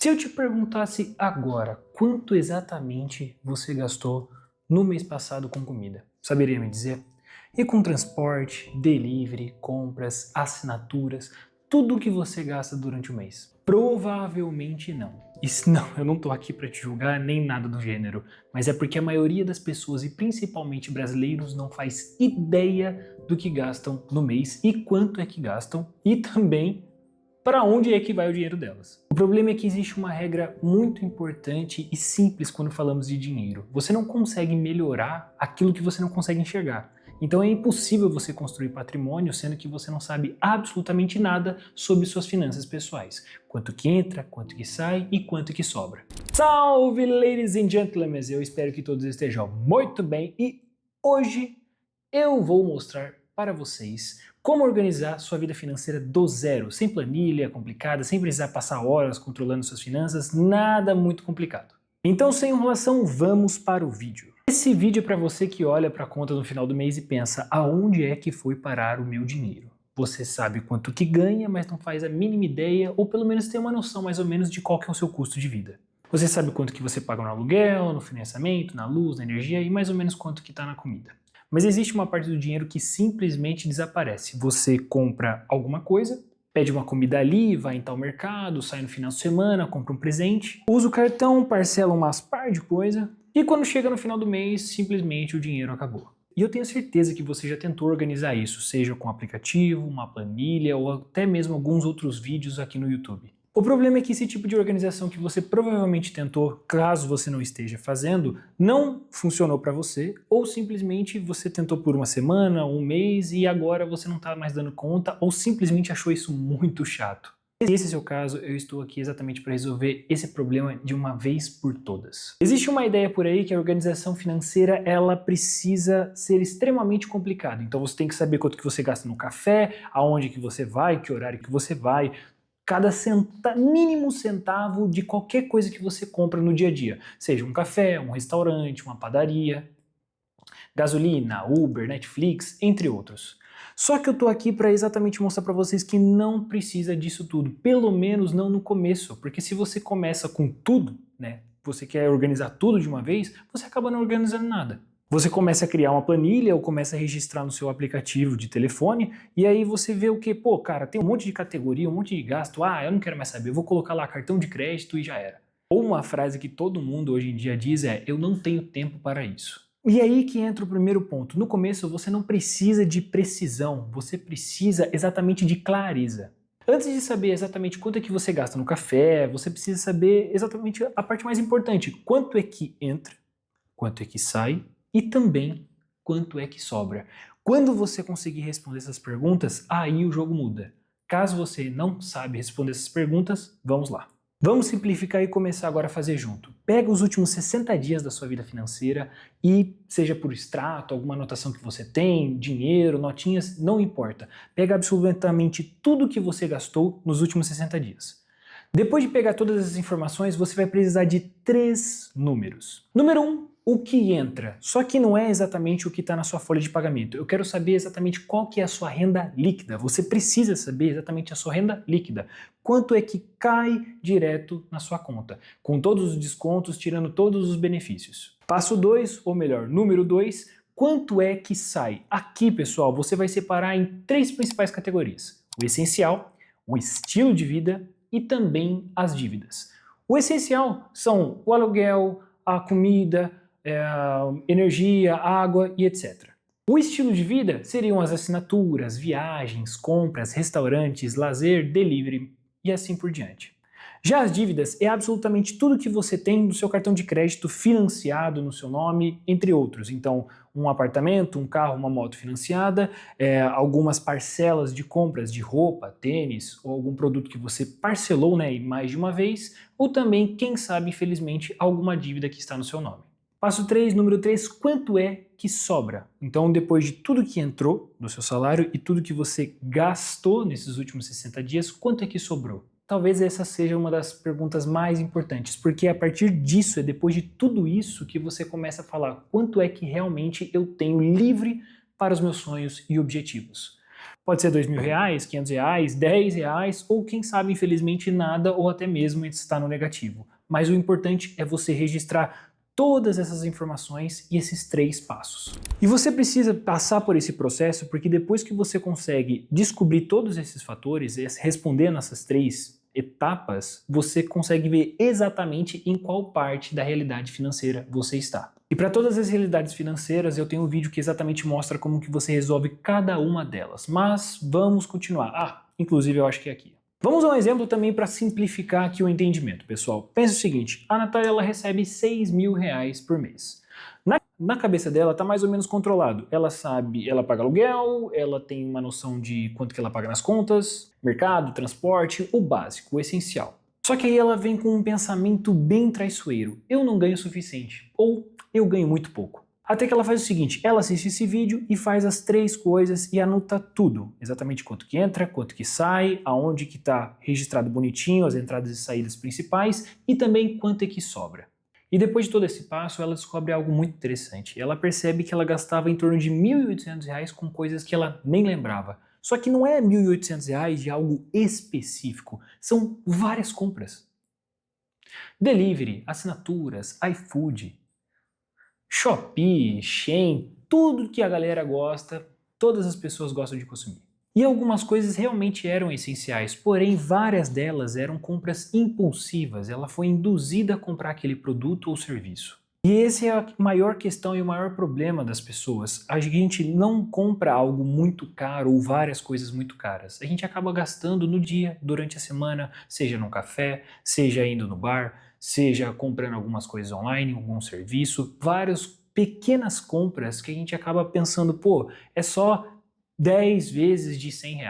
Se eu te perguntasse agora quanto exatamente você gastou no mês passado com comida, saberia me dizer? E com transporte, delivery, compras, assinaturas, tudo o que você gasta durante o mês? Provavelmente não. Isso não, eu não tô aqui para te julgar nem nada do gênero, mas é porque a maioria das pessoas, e principalmente brasileiros, não faz ideia do que gastam no mês e quanto é que gastam e também para onde é que vai o dinheiro delas. O problema é que existe uma regra muito importante e simples quando falamos de dinheiro. Você não consegue melhorar aquilo que você não consegue enxergar. Então é impossível você construir patrimônio sendo que você não sabe absolutamente nada sobre suas finanças pessoais. Quanto que entra, quanto que sai e quanto que sobra. Salve, ladies and gentlemen! Eu espero que todos estejam muito bem e hoje eu vou mostrar para vocês como organizar sua vida financeira do zero, sem planilha complicada, sem precisar passar horas controlando suas finanças, nada muito complicado. Então, sem enrolação, vamos para o vídeo. Esse vídeo é para você que olha para a conta no final do mês e pensa, aonde é que foi parar o meu dinheiro? Você sabe quanto que ganha, mas não faz a mínima ideia, ou pelo menos tem uma noção mais ou menos de qual que é o seu custo de vida. Você sabe quanto que você paga no aluguel, no financiamento, na luz, na energia e mais ou menos quanto que está na comida. Mas existe uma parte do dinheiro que simplesmente desaparece. Você compra alguma coisa, pede uma comida ali, vai em tal mercado, sai no final de semana, compra um presente, usa o cartão, parcela umas par de coisa e quando chega no final do mês, simplesmente o dinheiro acabou. E eu tenho certeza que você já tentou organizar isso, seja com um aplicativo, uma planilha ou até mesmo alguns outros vídeos aqui no YouTube. O problema é que esse tipo de organização que você provavelmente tentou, caso você não esteja fazendo, não funcionou para você, ou simplesmente você tentou por uma semana, um mês e agora você não está mais dando conta, ou simplesmente achou isso muito chato. Se esse é o seu caso, eu estou aqui exatamente para resolver esse problema de uma vez por todas. Existe uma ideia por aí que a organização financeira ela precisa ser extremamente complicada. Então você tem que saber quanto que você gasta no café, aonde que você vai, que horário que você vai, cada mínimo centavo de qualquer coisa que você compra no dia a dia. Seja um café, um restaurante, uma padaria, gasolina, Uber, Netflix, entre outros. Só que eu tô aqui para exatamente mostrar para vocês que não precisa disso tudo, pelo menos não no começo, porque se você começa com tudo, né, você quer organizar tudo de uma vez, você acaba não organizando nada. Você começa a criar uma planilha ou começa a registrar no seu aplicativo de telefone e aí você vê o que? Pô, cara, tem um monte de categoria, um monte de gasto, eu não quero mais saber, eu vou colocar lá cartão de crédito e já era. Ou uma frase que todo mundo hoje em dia diz é, eu não tenho tempo para isso. E aí que entra o primeiro ponto. No começo você não precisa de precisão, você precisa exatamente de clareza. Antes de saber exatamente quanto é que você gasta no café, você precisa saber exatamente a parte mais importante, quanto é que entra, quanto é que sai e também quanto é que sobra. Quando você conseguir responder essas perguntas, aí o jogo muda. Caso você não sabe responder essas perguntas, vamos lá. Vamos simplificar e começar agora a fazer junto. Pega os últimos 60 dias da sua vida financeira e, seja por extrato, alguma anotação que você tem, dinheiro, notinhas, não importa. Pega absolutamente tudo que você gastou nos últimos 60 dias. Depois de pegar todas essas informações, você vai precisar de 3 números. Número 1, o que entra. Só que não é exatamente o que está na sua folha de pagamento. Eu quero saber exatamente qual que é a sua renda líquida. Você precisa saber exatamente a sua renda líquida. Quanto é que cai direto na sua conta, com todos os descontos, tirando todos os benefícios. Passo 2, ou melhor, número 2, quanto é que sai? Aqui, pessoal, você vai separar em 3 principais categorias. O essencial, o estilo de vida e também as dívidas. O essencial são o aluguel, a comida, energia, água e etc. O estilo de vida seriam as assinaturas, viagens, compras, restaurantes, lazer, delivery e assim por diante. Já as dívidas é absolutamente tudo que você tem no seu cartão de crédito financiado no seu nome, entre outros. Então, um apartamento, um carro, uma moto financiada, algumas parcelas de compras de roupa, tênis ou algum produto que você parcelou, né, mais de uma vez, ou também, quem sabe, infelizmente, alguma dívida que está no seu nome. Passo 3, número 3, quanto é que sobra? Então, depois de tudo que entrou no seu salário e tudo que você gastou nesses últimos 60 dias, quanto é que sobrou? Talvez essa seja uma das perguntas mais importantes, porque a partir disso, é depois de tudo isso que você começa a falar quanto é que realmente eu tenho livre para os meus sonhos e objetivos. Pode ser R$ 2.000, R$ 500, R$ 10 ou quem sabe, infelizmente, nada ou até mesmo está no negativo. Mas o importante é você registrar todas essas informações e esses 3 passos. E você precisa passar por esse processo porque depois que você consegue descobrir todos esses fatores, responder nessas 3 etapas, você consegue ver exatamente em qual parte da realidade financeira você está. E para todas as realidades financeiras, eu tenho um vídeo que exatamente mostra como que você resolve cada uma delas. Mas vamos continuar. Inclusive eu acho que é aqui. Vamos a um exemplo também para simplificar aqui o entendimento, pessoal. Pensa o seguinte, a Natália ela recebe R$ 6.000 por mês. Na cabeça dela tá mais ou menos controlado. Ela sabe, ela paga aluguel, ela tem uma noção de quanto que ela paga nas contas, mercado, transporte, o básico, o essencial. Só que aí ela vem com um pensamento bem traiçoeiro. Eu não ganho o suficiente, ou eu ganho muito pouco. Até que ela faz o seguinte, ela assiste esse vídeo e faz as 3 coisas e anota tudo. Exatamente quanto que entra, quanto que sai, aonde que está registrado bonitinho, as entradas e saídas principais e também quanto é que sobra. E depois de todo esse passo, ela descobre algo muito interessante. Ela percebe que ela gastava em torno de R$ 1.800 com coisas que ela nem lembrava. Só que não é R$ 1.800 de algo específico, são várias compras. Delivery, assinaturas, iFood, Shopee, Shein, tudo que a galera gosta, todas as pessoas gostam de consumir. E algumas coisas realmente eram essenciais, porém várias delas eram compras impulsivas, ela foi induzida a comprar aquele produto ou serviço. E essa é a maior questão e o maior problema das pessoas. A gente não compra algo muito caro ou várias coisas muito caras. A gente acaba gastando no dia, durante a semana, seja num café, seja indo no bar, seja comprando algumas coisas online, algum serviço, várias pequenas compras que a gente acaba pensando, pô, é só 10 vezes de R$ 100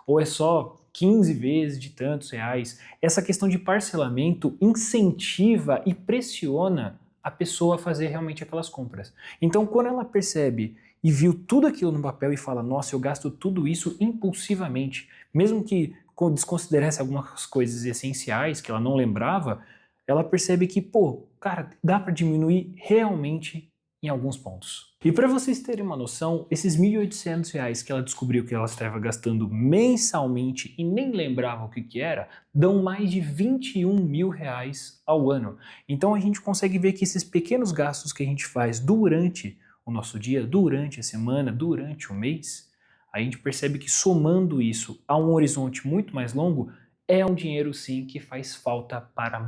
ou é só 15 vezes de tantos reais. Essa questão de parcelamento incentiva e pressiona a pessoa a fazer realmente aquelas compras. Então, quando ela percebe e viu tudo aquilo no papel e fala, nossa, eu gasto tudo isso impulsivamente, mesmo que desconsiderasse algumas coisas essenciais que ela não lembrava, ela percebe que, pô, cara, dá para diminuir realmente em alguns pontos. E para vocês terem uma noção, esses R$ 1.800 que ela descobriu que ela estava gastando mensalmente e nem lembrava o que era, dão mais de R$ 21.000 ao ano. Então a gente consegue ver que esses pequenos gastos que a gente faz durante o nosso dia, durante a semana, durante o mês, a gente percebe que somando isso a um horizonte muito mais longo, é um dinheiro sim que faz falta para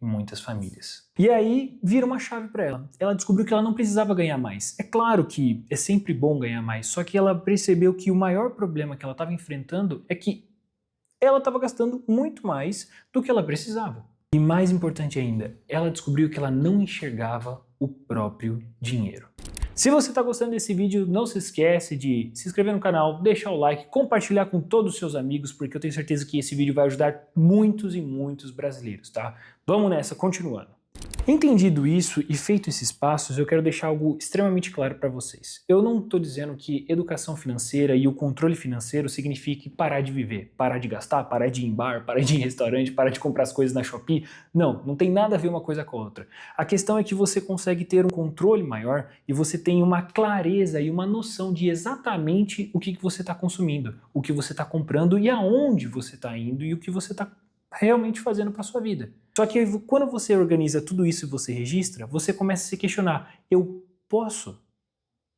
muitas famílias. E aí vira uma chave para ela. Ela descobriu que ela não precisava ganhar mais. É claro que é sempre bom ganhar mais, só que ela percebeu que o maior problema que ela estava enfrentando é que ela estava gastando muito mais do que ela precisava. E mais importante ainda, ela descobriu que ela não enxergava o próprio dinheiro. Se você está gostando desse vídeo, não se esquece de se inscrever no canal, deixar o like, compartilhar com todos os seus amigos, porque eu tenho certeza que esse vídeo vai ajudar muitos e muitos brasileiros, tá? Vamos nessa, continuando. Entendido isso e feito esses passos, eu quero deixar algo extremamente claro para vocês. Eu não estou dizendo que educação financeira e o controle financeiro signifique parar de viver, parar de gastar, parar de ir em bar, parar de ir em restaurante, parar de comprar as coisas na Shopee. Não tem nada a ver uma coisa com a outra. A questão é que você consegue ter um controle maior e você tem uma clareza e uma noção de exatamente o que você está consumindo, o que você está comprando e aonde você está indo e o que você está realmente fazendo para sua vida. Só que quando você organiza tudo isso e você registra, você começa a se questionar, eu posso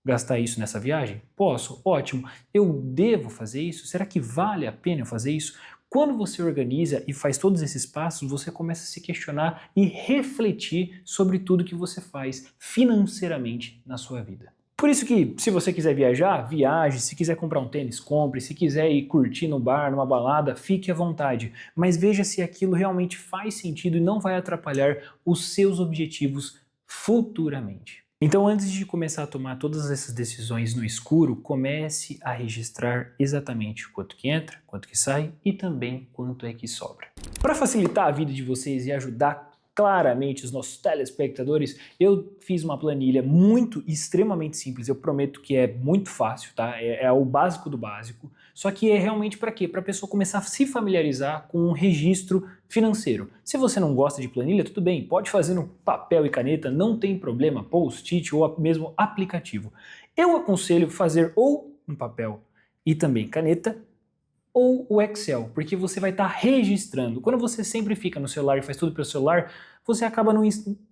gastar isso nessa viagem? Posso, ótimo. Eu devo fazer isso? Será que vale a pena eu fazer isso? Quando você organiza e faz todos esses passos, você começa a se questionar e refletir sobre tudo que você faz financeiramente na sua vida. Por isso que, se você quiser viajar, viaje, se quiser comprar um tênis, compre, se quiser ir curtir no bar, numa balada, fique à vontade, mas veja se aquilo realmente faz sentido e não vai atrapalhar os seus objetivos futuramente. Então, antes de começar a tomar todas essas decisões no escuro, comece a registrar exatamente quanto que entra, quanto que sai e também quanto é que sobra. Para facilitar a vida de vocês e ajudar claramente os nossos telespectadores, eu fiz uma planilha extremamente simples, eu prometo que é muito fácil, tá? É o básico do básico, só que é realmente para quê? Para a pessoa começar a se familiarizar com um registro financeiro. Se você não gosta de planilha, tudo bem, pode fazer no papel e caneta, não tem problema, post-it ou mesmo aplicativo. Eu aconselho fazer ou no papel e também caneta, ou o Excel, porque você vai estar registrando. Quando você sempre fica no celular e faz tudo pelo celular, você acaba no...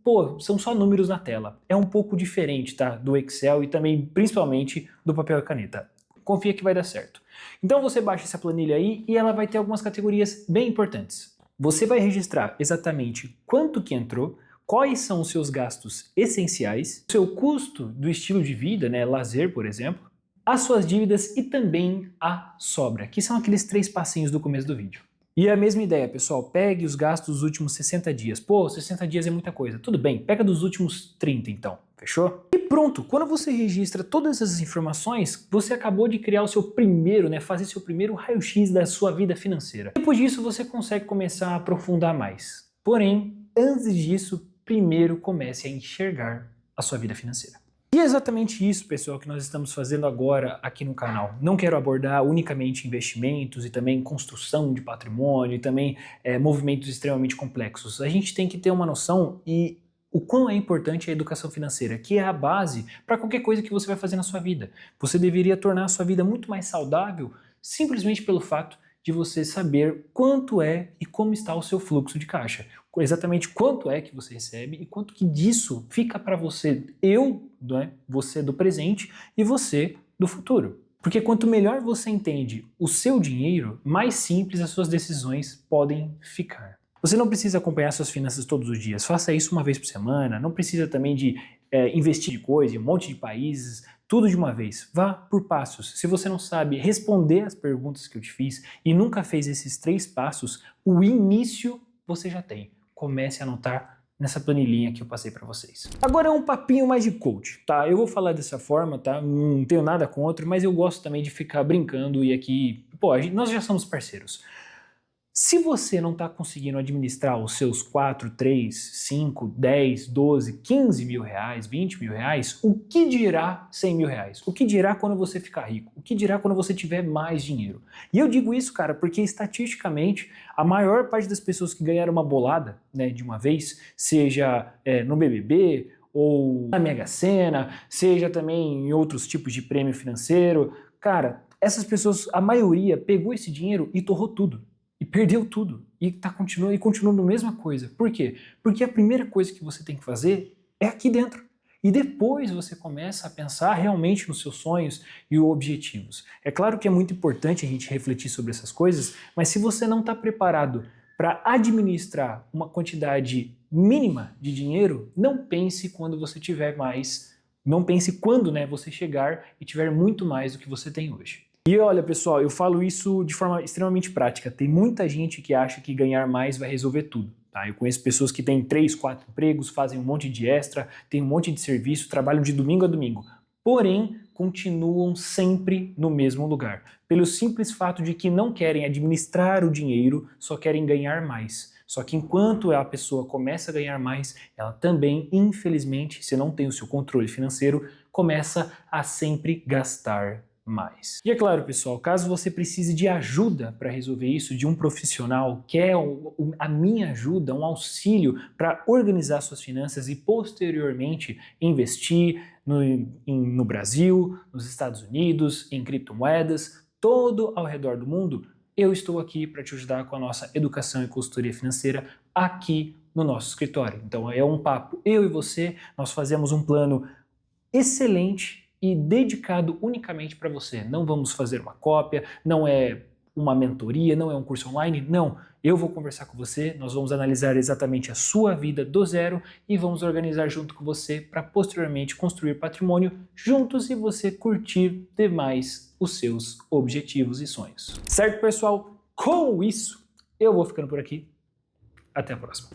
Pô, são só números na tela. É um pouco diferente, tá? Do Excel e também, principalmente, do papel e caneta. Confia que vai dar certo. Então você baixa essa planilha aí e ela vai ter algumas categorias bem importantes. Você vai registrar exatamente quanto que entrou, quais são os seus gastos essenciais, o seu custo do estilo de vida, né, lazer, por exemplo, as suas dívidas e também a sobra, que são aqueles 3 passinhos do começo do vídeo. E a mesma ideia, pessoal, pegue os gastos dos últimos 60 dias. Pô, 60 dias é muita coisa. Tudo bem, pega dos últimos 30 então, fechou? E pronto, quando você registra todas essas informações, você acabou de criar o seu primeiro, né, fazer seu primeiro raio-x da sua vida financeira. Depois disso, você consegue começar a aprofundar mais. Porém, antes disso, primeiro comece a enxergar a sua vida financeira. E é exatamente isso, pessoal, que nós estamos fazendo agora aqui no canal. Não quero abordar unicamente investimentos e também construção de patrimônio e também movimentos extremamente complexos. A gente tem que ter uma noção e o quão é importante a educação financeira, que é a base para qualquer coisa que você vai fazer na sua vida. Você deveria tornar a sua vida muito mais saudável simplesmente pelo fato de você saber quanto é e como está o seu fluxo de caixa. Exatamente quanto é que você recebe e quanto que disso fica para você, né, você do presente e você do futuro. Porque quanto melhor você entende o seu dinheiro, mais simples as suas decisões podem ficar. Você não precisa acompanhar suas finanças todos os dias, faça isso uma vez por semana, não precisa também de investir de coisa em um monte de países, tudo de uma vez. Vá por passos. Se você não sabe responder as perguntas que eu te fiz e nunca fez esses 3 passos, o início você já tem. Comece a anotar nessa planilhinha que eu passei para vocês. Agora é um papinho mais de coach, tá? Eu vou falar dessa forma, tá? Não tenho nada contra, mas eu gosto também de ficar brincando e aqui... Pô, nós já somos parceiros. Se você não está conseguindo administrar os seus 4, 3, 5, 10, 12, 15 mil reais, 20 mil reais, o que dirá 100 mil reais? O que dirá quando você ficar rico? O que dirá quando você tiver mais dinheiro? E eu digo isso, cara, porque estatisticamente a maior parte das pessoas que ganharam uma bolada, né, de uma vez, seja no BBB ou na Mega Sena, seja também em outros tipos de prêmio financeiro, cara, essas pessoas, a maioria pegou esse dinheiro e torrou tudo. E perdeu tudo. E continua a mesma coisa. Por quê? Porque a primeira coisa que você tem que fazer é aqui dentro. E depois você começa a pensar realmente nos seus sonhos e objetivos. É claro que é muito importante a gente refletir sobre essas coisas, mas se você não está preparado para administrar uma quantidade mínima de dinheiro, não pense quando você tiver mais, não pense quando, né, você chegar e tiver muito mais do que você tem hoje. E olha, pessoal, eu falo isso de forma extremamente prática. Tem muita gente que acha que ganhar mais vai resolver tudo. Tá? Eu conheço pessoas que têm 3, 4 empregos, fazem um monte de extra, têm um monte de serviço, trabalham de domingo a domingo. Porém, continuam sempre no mesmo lugar. Pelo simples fato de que não querem administrar o dinheiro, só querem ganhar mais. Só que enquanto a pessoa começa a ganhar mais, ela também, infelizmente, se não tem o seu controle financeiro, começa a sempre gastar mais. E é claro, pessoal, caso você precise de ajuda para resolver isso, de um profissional, quer a minha ajuda, um auxílio para organizar suas finanças e posteriormente investir no Brasil, nos Estados Unidos, em criptomoedas, todo ao redor do mundo, eu estou aqui para te ajudar com a nossa educação e consultoria financeira aqui no nosso escritório. Então é um papo, eu e você, nós fazemos um plano excelente e dedicado unicamente para você. Não vamos fazer uma cópia, não é uma mentoria, não é um curso online, não. Eu vou conversar com você, nós vamos analisar exatamente a sua vida do zero e vamos organizar junto com você para posteriormente construir patrimônio juntos e você curtir demais os seus objetivos e sonhos. Certo, pessoal? Com isso, eu vou ficando por aqui. Até a próxima.